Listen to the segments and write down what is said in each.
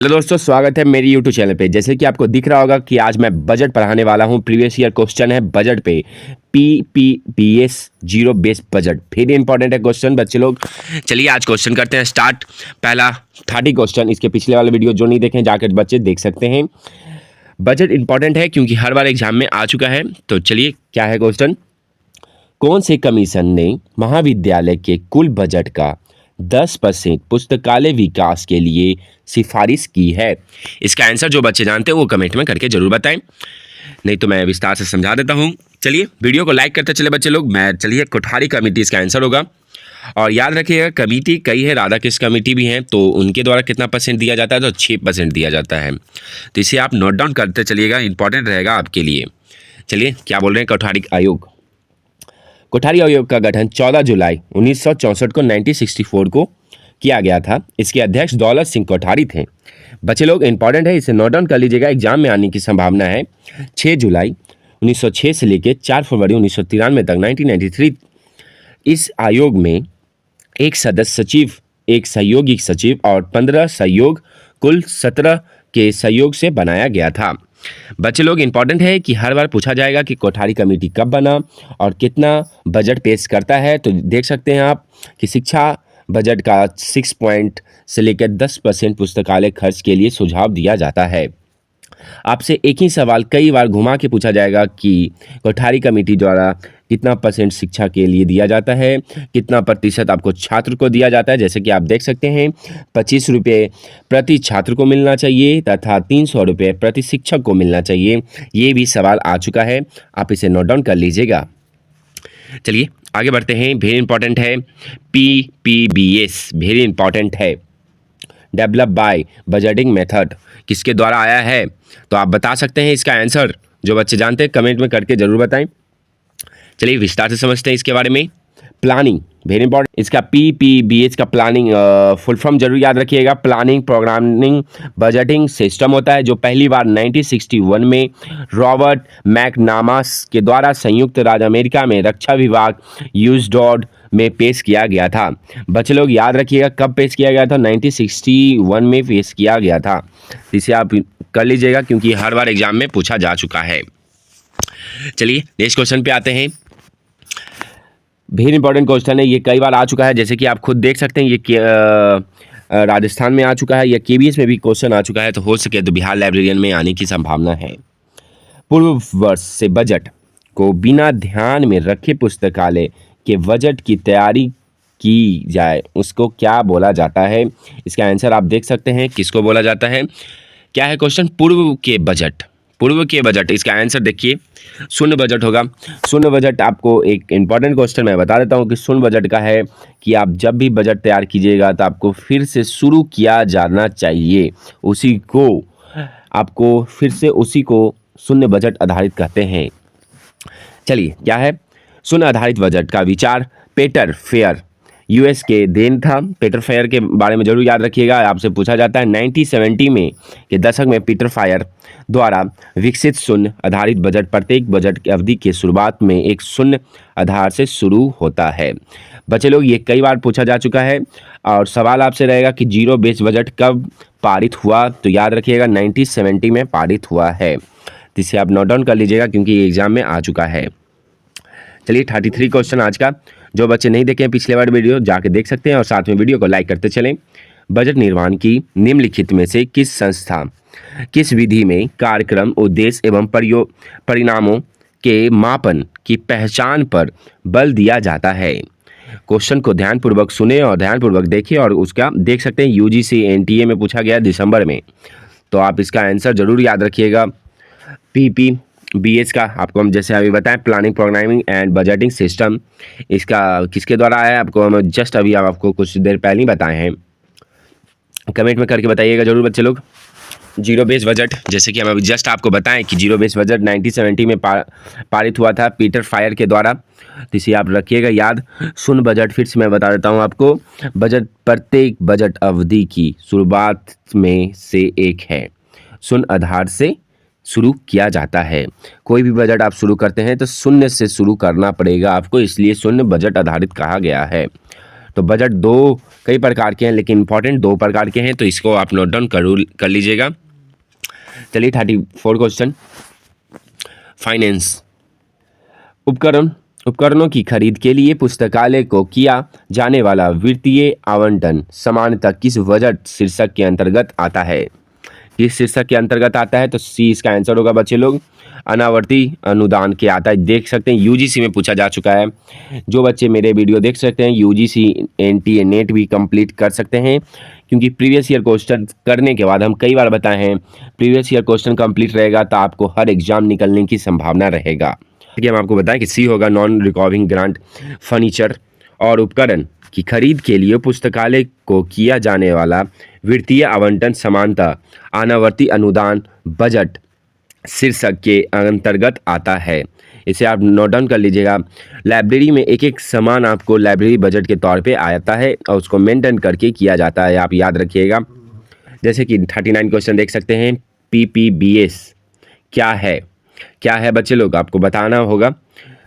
Hello दोस्तों, स्वागत है मेरी यूट्यूब चैनल पे। जैसे कि आपको दिख रहा होगा कि आज मैं बजट पढ़ाने वाला हूँ। प्रीवियस ईयर क्वेश्चन है बजट पे, PPBS zero base budget. Very important है क्वेश्चन बच्चे लोग। चलिए आज क्वेश्चन करते हैं स्टार्ट। पहला 30 क्वेश्चन, इसके पिछले वाले वीडियो जो नहीं देखें जाकर बच्चे देख सकते हैं। बजट इंपॉर्टेंट है क्योंकि हर बार एग्जाम में आ चुका है। तो चलिए क्या है क्वेश्चन। कौन से कमीशन ने महाविद्यालय के कुल बजट का 10% पुस्तकालय विकास के लिए सिफारिश की है? इसका आंसर जो बच्चे जानते हैं वो कमेंट में करके जरूर बताएं, नहीं तो मैं विस्तार से समझा देता हूं। चलिए वीडियो को लाइक करते चले बच्चे लोग। चलिए कोठारी कमेटी इसका आंसर होगा। और याद रखिएगा कमेटी कई है, राधा कृष्ण कमेटी भी है, तो उनके द्वारा कितना परसेंट दिया जाता है? तो 6% दिया जाता है। तो इसे आप नोट डाउन करते चलिएगा, इंपॉर्टेंट रहेगा आपके लिए। चलिए क्या बोल रहे हैं कोठारी आयोग। कोठारी आयोग का गठन 14 जुलाई 1964 को 1964 को किया गया था। इसके अध्यक्ष दौलत सिंह कोठारी थे। बच्चे लोग इंपॉर्टेंट है, इसे नोट डाउन कर लीजिएगा, एग्जाम में आने की संभावना है। 6 जुलाई 1906 से लेकर 4 फरवरी 1993 तक 1993 इस आयोग में एक सदस्य सचिव, एक सहयोगी सचिव और 15 सहयोग, कुल 17 के सहयोग से बनाया गया था। बच्चे लोग इंपॉर्टेंट है कि हर बार पूछा जाएगा कि कोठारी कमेटी कब बना और कितना बजट पेश करता है। तो देख सकते हैं आप कि शिक्षा बजट का 6 पॉइंट से लेकर 10% पुस्तकालय खर्च के लिए सुझाव दिया जाता है। आपसे एक ही सवाल कई बार घुमा के पूछा जाएगा कि कोठारी कमेटी द्वारा कितना परसेंट शिक्षा के लिए दिया जाता है, कितना प्रतिशत आपको छात्र को दिया जाता है। जैसे कि आप देख सकते हैं 25 रुपये प्रति छात्र को मिलना चाहिए तथा 300 रुपये प्रति शिक्षक को मिलना चाहिए। ये भी सवाल आ चुका है, आप इसे नोट डाउन कर लीजिएगा। चलिए आगे बढ़ते हैं। वेरी इंपॉर्टेंट है PPBS, वेरी इंपॉर्टेंट है। डेवलप बाय बजटिंग मेथड किसके द्वारा आया है? तो आप बता सकते हैं इसका आंसर, जो बच्चे जानते हैं कमेंट में करके जरूर बताएं। चलिए विस्तार से समझते हैं इसके बारे में। Planning, very important. इसका PPBS का प्लानिंग फुल फॉर्म जरूर याद रखिएगा। प्लानिंग प्रोग्रामिंग बजटिंग सिस्टम होता है, जो पहली बार 1961 में रॉबर्ट मैकनामास के द्वारा संयुक्त राज्य अमेरिका में रक्षा विभाग यूजडॉड में पेश किया गया था। बच्चे लोग याद रखिएगा कब पेश किया गया था? 1961 में पेश किया गया था। इसे आप कर लीजिएगा क्योंकि हर बार एग्जाम में पूछा जा चुका है। चलिए नेक्स्ट क्वेश्चन पे आते हैं। वेरी इंपॉर्टेंट क्वेश्चन है, ये कई बार आ चुका है। जैसे कि आप खुद देख सकते हैं ये राजस्थान में आ चुका है, या KBS में भी क्वेश्चन आ चुका है। तो हो सके तो बिहार लाइब्रेरियन में आने की संभावना है। पूर्व वर्ष से बजट को बिना ध्यान में रखे पुस्तकालय के बजट की तैयारी की जाए उसको क्या बोला जाता है? इसका आंसर आप देख सकते हैं किसको बोला जाता है। क्या है क्वेश्चन? पूर्व के बजट, पूर्व के बजट। इसका आंसर देखिए शून्य बजट होगा। शून्य बजट आपको एक इंपॉर्टेंट क्वेश्चन मैं बता देता हूँ कि शून्य बजट का है कि आप जब भी बजट तैयार कीजिएगा तो आपको फिर से शुरू किया जाना चाहिए, उसी को आपको फिर से उसी को शून्य बजट आधारित कहते हैं। चलिए क्या है शून्य आधारित बजट का विचार? पेटर फेयर US के देन था। पीटर फायर के बारे में जरूर याद रखिएगा, आपसे पूछा जाता है। 1970 में के दशक में पीटर फायर द्वारा विकसित शून्य आधारित बजट प्रत्येक बजट की अवधि के शुरुआत में एक शून्य आधार से शुरू होता है। बच्चे लोग ये कई बार पूछा जा चुका है और सवाल आपसे रहेगा कि जीरो बेस बजट कब पारित हुआ? तो याद रखिएगा 1970 में पारित हुआ है। तो इसे आप नोट डाउन कर लीजिएगा क्योंकि ये एग्जाम में आ चुका है। चलिए 33 क्वेश्चन आज का। जो बच्चे नहीं देखे हैं पिछले वाले वीडियो जाके देख सकते हैं और साथ में वीडियो को लाइक करते चलें। बजट निर्माण की निम्नलिखित में से किस संस्था, किस विधि में कार्यक्रम, उद्देश्य एवं परिणामों के मापन की पहचान पर बल दिया जाता है? क्वेश्चन को ध्यानपूर्वक सुने और ध्यानपूर्वक देखिए और उसका देख सकते हैं UGC NTA में पूछा गया दिसंबर में। तो आप इसका आंसर जरूर याद रखिएगा। PPBS का आपको हम जैसे अभी बताएं planning programming and budgeting system, इसका किसके द्वारा आया आपको हम जस्ट अभी आपको कुछ देर पहले ही बताए हैं। कमेंट में करके बताइएगा जरूर बच्चे लोग। जीरो बेस बजट, जैसे कि हम अभी जस्ट आपको बताएं कि जीरो बेस बजट 1970 में पारित हुआ था पीटर फायर के द्वारा। तो इसे आप रखिएगा याद। शून्य बजट फिर से मैं बता देता हूं आपको, बजट प्रत्येक बजट अवधि की शुरुआत में से एक है, शून्य आधार से शुरू किया जाता है। कोई भी बजट आप शुरू करते हैं तो शून्य से शुरू करना पड़ेगा आपको, इसलिए शून्य बजट आधारित कहा गया है। तो बजट दो कई प्रकार के हैं, लेकिन इंपॉर्टेंट दो प्रकार के हैं, तो इसको आप नोट डाउन कर लीजिएगा। चलिए 34 क्वेश्चन, फाइनेंस। उपकरणों की खरीद के लिए पुस्तकालय को किया जाने वाला वित्तीय आवंटन सामान्यतः किस बजट शीर्षक के अंतर्गत आता है? किस शीर्षक के अंतर्गत आता है? तो सी इसका आंसर होगा बच्चे लोग, अनावर्ती अनुदान के आता है। देख सकते हैं यूजीसी में पूछा जा चुका है। जो बच्चे मेरे वीडियो देख सकते हैं यूजीसी एनटीए नेट भी कंप्लीट कर सकते हैं, क्योंकि प्रीवियस ईयर क्वेश्चन करने के बाद हम कई बार बताए हैं प्रीवियस ईयर क्वेश्चन कंप्लीट रहेगा तो आपको हर एग्जाम निकलने की संभावना रहेगा। कि हम आपको बताएं कि सी होगा नॉन रिकॉर्डिंग ग्रांट। फर्नीचर और उपकरण की खरीद के लिए पुस्तकालय को किया जाने वाला वित्तीय आवंटन समानता अनावर्ती अनुदान बजट शीर्षक के अंतर्गत आता है। इसे आप नोट डाउन कर लीजिएगा। लाइब्रेरी में एक एक सामान आपको लाइब्रेरी बजट के तौर पे आता है और उसको मेंटेन करके किया जाता है, आप याद रखिएगा। जैसे कि 39 क्वेश्चन देख सकते हैं, पीपीबीएस क्या है बच्चे लोग, आपको बताना होगा।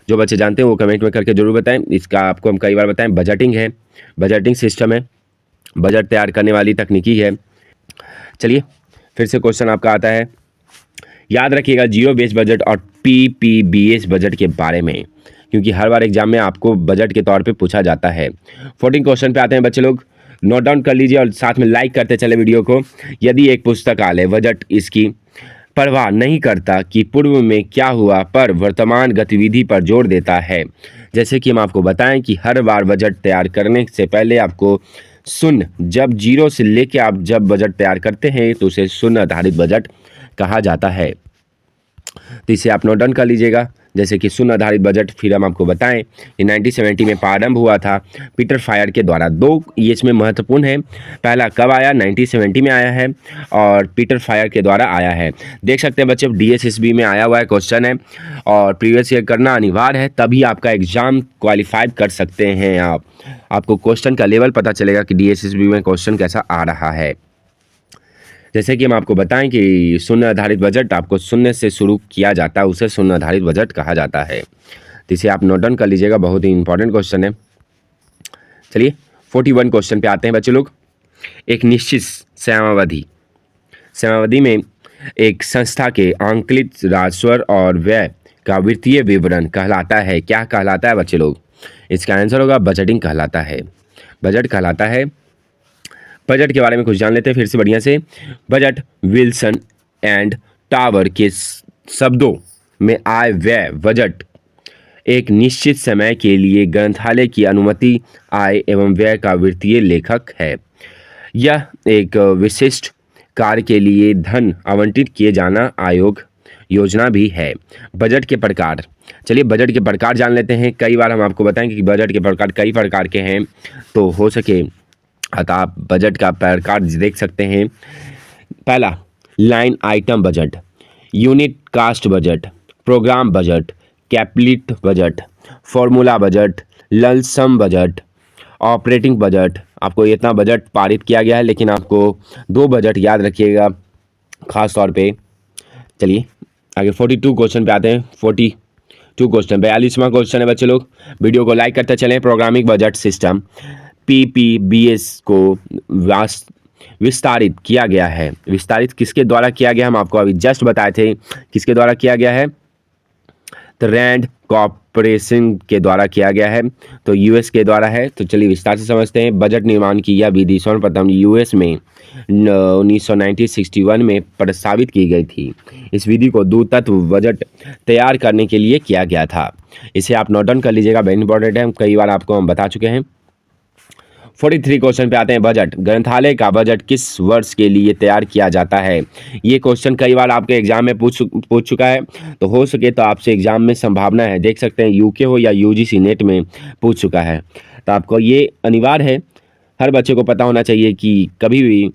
जो बच्चे जानते हैं वो कमेंट में करके जरूर बताएं। इसका आपको हम कई बार बताएं, बजटिंग है, बजटिंग सिस्टम है, बजट तैयार करने वाली तकनीकी है। चलिए फिर से क्वेश्चन आपका आता है, याद रखिएगा जीरो बेस बजट और पीपीबीएस बजट के बारे में, क्योंकि हर बार एग्जाम में आपको बजट के तौर पे पूछा जाता है। 14 क्वेश्चन पे आते हैं बच्चे लोग, नोट डाउन कर लीजिए और साथ में लाइक करते चले वीडियो को। यदि एक पुस्तकालय बजट इसकी परवाह नहीं करता कि पूर्व में क्या हुआ पर वर्तमान गतिविधि पर जोर देता है। जैसे कि हम आपको बताएं कि हर बार बजट तैयार करने से पहले आपको शून्य, जब जीरो से लेके आप जब बजट तैयार करते हैं तो उसे शून्य आधारित बजट कहा जाता है। तो इसे आप नोट डाउन कर लीजिएगा। जैसे कि शून्य आधारित बजट फिर हम आपको बताएं कि 1970 में प्रारंभ हुआ था पीटर फायर के द्वारा। दो ये इसमें महत्वपूर्ण है, पहला कब आया, 1970 में आया है और पीटर फायर के द्वारा आया है। देख सकते हैं बच्चे डीएसएसबी में आया हुआ है क्वेश्चन है और प्रीवियस ईयर करना अनिवार्य है, तभी आपका एग्जाम क्वालिफाइड कर सकते हैं। आपको क्वेश्चन का लेवल पता चलेगा कि डीएसएसबी में क्वेश्चन कैसा आ रहा है। जैसे कि हम आपको बताएं कि शून्य आधारित बजट आपको शून्य से शुरू किया जाता है, उसे शून्य आधारित बजट कहा जाता है। तो इसे आप नोट डाउन कर लीजिएगा, बहुत ही इंपॉर्टेंट क्वेश्चन है। चलिए 41 क्वेश्चन पे आते हैं बच्चे लोग। एक निश्चित समयावधि में एक संस्था के आंकलित राजस्व और व्यय का वित्तीय विवरण कहलाता है। क्या कहलाता है बच्चे लोग? इसका आंसर होगा बजटिंग कहलाता है। बजट कहलाता है। बजट के बारे में कुछ जान लेते हैं फिर से बढ़िया से। बजट विल्सन एंड टावर के शब्दों में आय व्यय बजट एक निश्चित समय के लिए ग्रंथालय की अनुमति, आय एवं व्यय का वित्तीय लेखक है। यह एक विशिष्ट कार्य के लिए धन आवंटित किए जाना आयोग योजना भी है। बजट के प्रकार, चलिए बजट के प्रकार जान लेते हैं। कई बार हम आपको बताएंगे कि बजट के प्रकार कई प्रकार के हैं, तो हो सके अतः आप बजट का प्रकार देख सकते हैं। पहला line item budget, unit cost budget, programme budget, capital budget, formula budget, lump sum budget, operating budget. आपको इतना बजट पारित किया गया है, लेकिन आपको दो बजट याद रखिएगा खास तौर पे। चलिए आगे 42 क्वेश्चन पे आते हैं। 42 क्वेश्चन 42वां क्वेश्चन है बच्चे लोग। वीडियो को लाइक करते चलें। प्रोग्रामिंग बजट सिस्टम पीपीबीएस को विस्तारित किया गया है। विस्तारित किसके द्वारा किया गया, हम आपको अभी जस्ट बताए थे किसके द्वारा किया गया है, तो रैंड कॉर्पोरेशन के द्वारा किया गया है, तो यूएस के द्वारा है। तो चलिए विस्तार से समझते हैं। बजट निर्माण की यह विधि सर्वप्रथम यूएस में 1961 में प्रस्तावित की गई थी। इस विधि को दो तत्व बजट तैयार करने के लिए किया गया था। इसे आप नोट डाउन कर लीजिएगा, वेरी इंपॉर्टेंट है, कई बार आपको हम बता चुके हैं। 43 क्वेश्चन पे आते हैं। बजट, ग्रंथालय का बजट किस वर्ष के लिए तैयार किया जाता है? ये क्वेश्चन कई बार आपके एग्जाम में पूछ चुका है, तो हो सके तो आपसे एग्जाम में संभावना है, देख सकते हैं यूके हो या यूजीसी नेट में पूछ चुका है। तो आपको ये अनिवार्य है, हर बच्चे को पता होना चाहिए कि कभी भी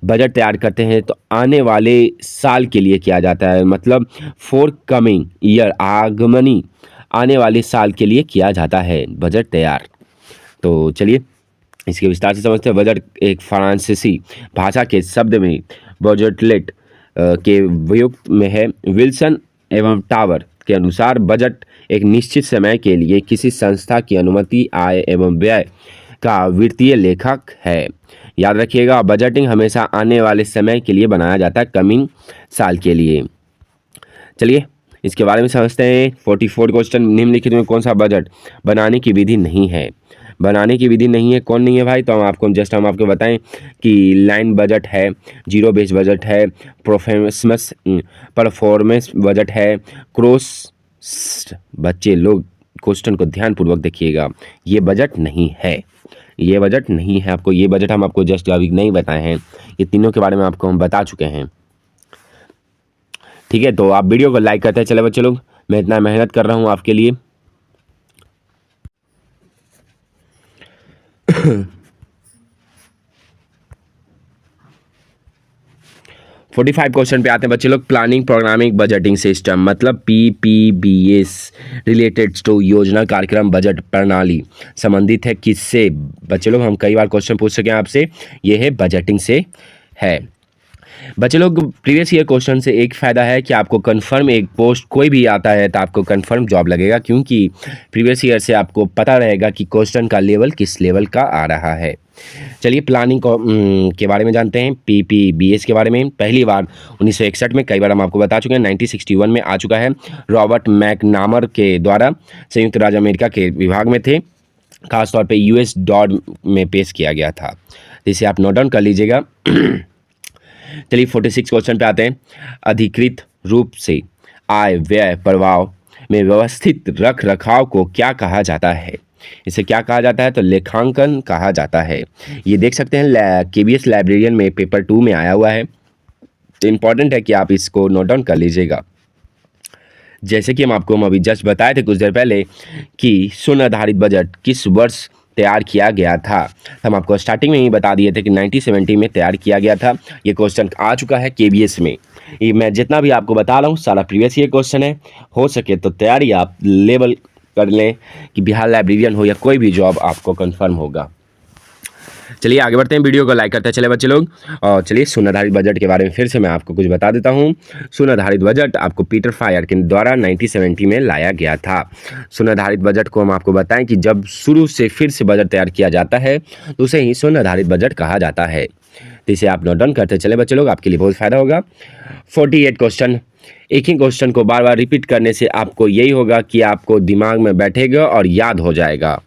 बजट तैयार करते हैं तो आने वाले साल के लिए किया जाता है, मतलब फॉर कमिंग ईयर, आगमनी आने वाले साल के लिए किया जाता है बजट तैयार। तो चलिए इसके विस्तार से समझते हैं। बजट एक फ्रांसीसी भाषा के शब्द में बजटलेट के वियुक्त में है। विल्सन एवं टावर के अनुसार बजट एक निश्चित समय के लिए किसी संस्था की अनुमति, आय एवं व्यय का वित्तीय लेखक है। याद रखिएगा, बजटिंग हमेशा आने वाले समय के लिए बनाया जाता है, कमिंग साल के लिए। चलिए इसके बारे में समझते हैं। 44 क्वेश्चन, निम्नलिखित में कौन सा बजट बनाने की विधि नहीं है? बनाने की विधि नहीं है, कौन नहीं है भाई? तो हम आपको बताएं कि लाइन बजट है, जीरो बेस बजट है, परफॉर्मेंस बजट है, क्रॉस। बच्चे लोग क्वेश्चन को ध्यानपूर्वक देखिएगा, ये बजट नहीं है, ये बजट नहीं है। आपको ये बजट हम आपको जस्ट अभी नहीं बताए हैं, ये तीनों के बारे में आपको हम बता चुके हैं। ठीक है, तो आप वीडियो को लाइक करते हैं। चले बच्चे लोग, मैं इतना मेहनत कर रहा हूँ आपके लिए। फोर्टी फाइव क्वेश्चन पे आते हैं बच्चे लोग। प्लानिंग प्रोग्रामिंग बजटिंग सिस्टम मतलब PPBS रिलेटेड टू योजना कार्यक्रम बजट प्रणाली संबंधित है किससे? बच्चे लोग हम कई बार क्वेश्चन पूछ सके आपसे, ये है बजटिंग से है। बच्चे लोग प्रीवियस ईयर क्वेश्चन से एक फ़ायदा है कि आपको कंफर्म एक पोस्ट कोई भी आता है तो आपको कंफर्म जॉब लगेगा, क्योंकि प्रीवियस ईयर से आपको पता रहेगा कि क्वेश्चन का लेवल किस लेवल का आ रहा है। चलिए प्लानिंग के बारे में जानते हैं, PPBS के बारे में। पहली बार 1961 में, कई बार हम आपको बता चुके हैं, 1961 में आ चुका है। रॉबर्ट मैकनामर के द्वारा संयुक्त राज्य अमेरिका के विभाग में थे, खासतौर पे US डॉड में पेश किया गया था, जिसे आप नोट डाउन कर लीजिएगा। चलिए 46 क्वेश्चन पे आते हैं। अधिकृत रूप से आय व्यय प्रवाह में व्यवस्थित रख रखाव को क्या कहा जाता है? इसे क्या कहा जाता है? तो लेखांकन कहा जाता है। ये देख सकते हैं KBS लाइब्रेरियन में पेपर 2 में आया हुआ है, तो इम्पॉर्टेंट है कि आप इसको नोट डाउन कर लीजिएगा। जैसे कि हम अभी जस्ट बताए थे कुछ देर पहले कि शून्य आधारित बजट किस वर्ष तैयार किया गया था, हम आपको स्टार्टिंग में ही बता दिए थे कि 1970 में तैयार किया गया था। ये क्वेश्चन आ चुका है KBS में। ये मैं जितना भी आपको बता रहा हूँ सारा प्रीवियस ईयर क्वेश्चन है। हो सके तो तैयारी आप लेवल कर लें कि बिहार लाइब्रेरियन हो या कोई भी जॉब आपको कंफर्म होगा। चलिए आगे बढ़ते हैं, वीडियो को लाइक करते चले बच्चे लोग। और चलिए शून्य आधारित बजट के बारे में फिर से मैं आपको कुछ बता देता हूँ। शून्य आधारित बजट आपको पीटर फायर के द्वारा 1970 में लाया गया था। शून्य आधारित बजट को हम आपको बताएं कि जब शुरू से फिर से बजट तैयार किया जाता है तो उसे ही शून्य आधारित बजट कहा जाता है। तो इसे आप नोट डाउन करते चले बच्चे लोग, आपके लिए बहुत फायदा होगा। 48 क्वेश्चन, एक ही क्वेश्चन को बार बार रिपीट करने से आपको यही होगा कि आपको दिमाग में बैठेगा और याद हो जाएगा।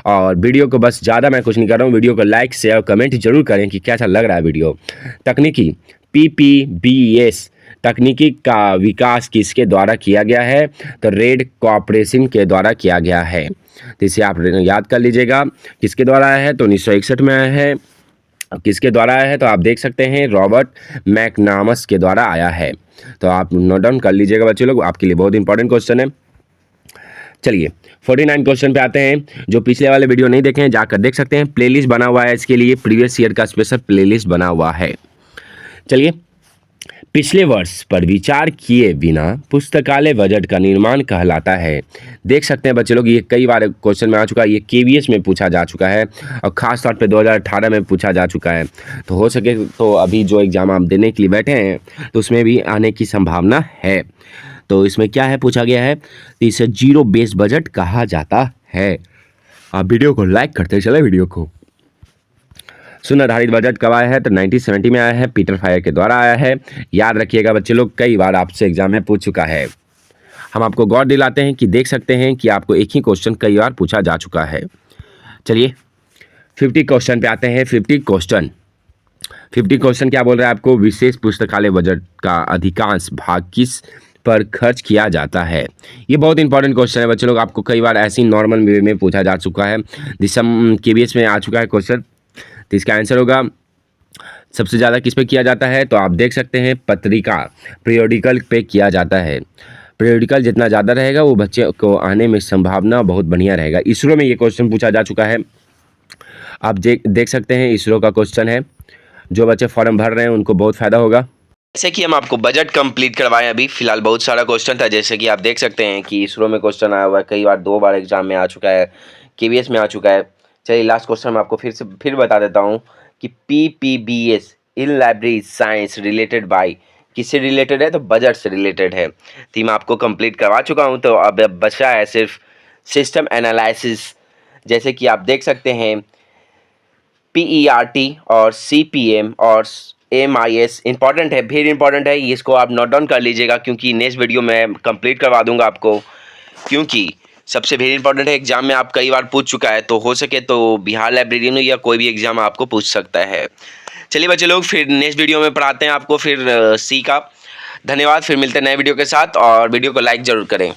और वीडियो को बस ज़्यादा मैं कुछ नहीं कर रहा हूँ, वीडियो को लाइक शेयर और कमेंट जरूर करें कि कैसा लग रहा है वीडियो। तकनीकी PPBS तकनीकी का विकास किसके द्वारा किया गया है? तो रेड कॉर्पोरेशन के द्वारा किया गया है। तो इसे आप याद कर लीजिएगा, किसके द्वारा आया है? तो 1961 में आया है। किसके द्वारा आया है? तो आप देख सकते हैं रॉबर्ट मैकनामस के द्वारा आया है। तो आप नोट डाउन कर लीजिएगा बच्चे लोग, आपके लिए बहुत इंपॉर्टेंट क्वेश्चन है। चलिए 49 क्वेश्चन पे आते हैं। जो पिछले वाले वीडियो नहीं देखे हैं जाकर देख सकते हैं, प्लेलिस्ट बना हुआ है इसके लिए, प्रीवियस ईयर का स्पेशल प्लेलिस्ट बना हुआ है। चलिए, पिछले वर्ष पर विचार किए बिना पुस्तकालय बजट का निर्माण कहलाता है। देख सकते हैं बच्चे लोग, ये कई बार क्वेश्चन में आ चुका है, ये KBS में पूछा जा चुका है और ख़ास तौर पे 2018 में पूछा जा चुका है। तो हो सके तो अभी जो एग्ज़ाम आप देने के लिए बैठे हैं तो उसमें भी आने की संभावना है। तो इसमें क्या है पूछा गया है? तो इसे जीरो बेस बजट कहा जाता है। आप वीडियो को लाइक करते चले वीडियो को। शून्य आधारित बजट कब आया है? तो 1970 में आया है, पीटर फायर के द्वारा आया है। याद रखिएगा बच्चे लोग, कई बार आपसे एग्जाम में पूछ चुका है। हम आपको गौर दिलाते हैं कि देख सकते हैं कि आपको एक ही क्वेश्चन कई बार पूछा जा चुका है। चलिए 50 क्वेश्चन पे आते हैं। 50 क्वेश्चन क्या बोल रहा है आपको? विशेष पुस्तकालय बजट का अधिकांश भाग किस पर खर्च किया जाता है? ये बहुत इंपॉर्टेंट क्वेश्चन है बच्चे लोग, आपको कई बार ऐसी नॉर्मल वे में पूछा जा चुका है। दिसम KBS में आ चुका है क्वेश्चन। तो इसका आंसर होगा सबसे ज़्यादा किस पे किया जाता है? तो आप देख सकते हैं पत्रिका पीरियोडिकल पे किया जाता है। पीरियोडिकल जितना ज़्यादा रहेगा वो बच्चे को आने में संभावना बहुत बढ़िया रहेगा। इसरो में ये क्वेश्चन पूछा जा चुका है, आप देख सकते हैं इसरो का क्वेश्चन है। जो बच्चे फॉर्म भर रहे हैं उनको बहुत फ़ायदा होगा। जैसे कि हम आपको बजट कंप्लीट करवाएं, अभी फिलहाल बहुत सारा क्वेश्चन था, जैसे कि आप देख सकते हैं कि इसरो में क्वेश्चन आया हुआ है, कई बार 2 बार एग्जाम में आ चुका है, KBS में आ चुका है। चलिए लास्ट क्वेश्चन मैं आपको फिर बता देता हूँ कि PPBS in library science related by किससे रिलेटेड है? तो बजट से रिलेटेड है। तो मैं आपको कंप्लीट करवा चुका हूँ, तो अब बचा है सिर्फ सिस्टम एनालिसिस। जैसे कि आप देख सकते हैं PERT और CPM और MIS इंपॉर्टेंट है, वेरी इंपॉर्टेंट है। इसको आप नोट डाउन कर लीजिएगा क्योंकि नेक्स्ट वीडियो में कंप्लीट करवा दूंगा आपको, क्योंकि सबसे वेरी इंपॉर्टेंट है। एग्जाम में आप कई बार पूछ चुका है, तो हो सके तो बिहार लाइब्रेरियन या कोई भी एग्जाम आपको पूछ सकता है। चलिए बच्चे लोग, फिर नेक्स्ट वीडियो में पढ़ाते हैं आपको फिर सी का। धन्यवाद, फिर मिलते हैं नए वीडियो के साथ, और वीडियो को लाइक जरूर करें।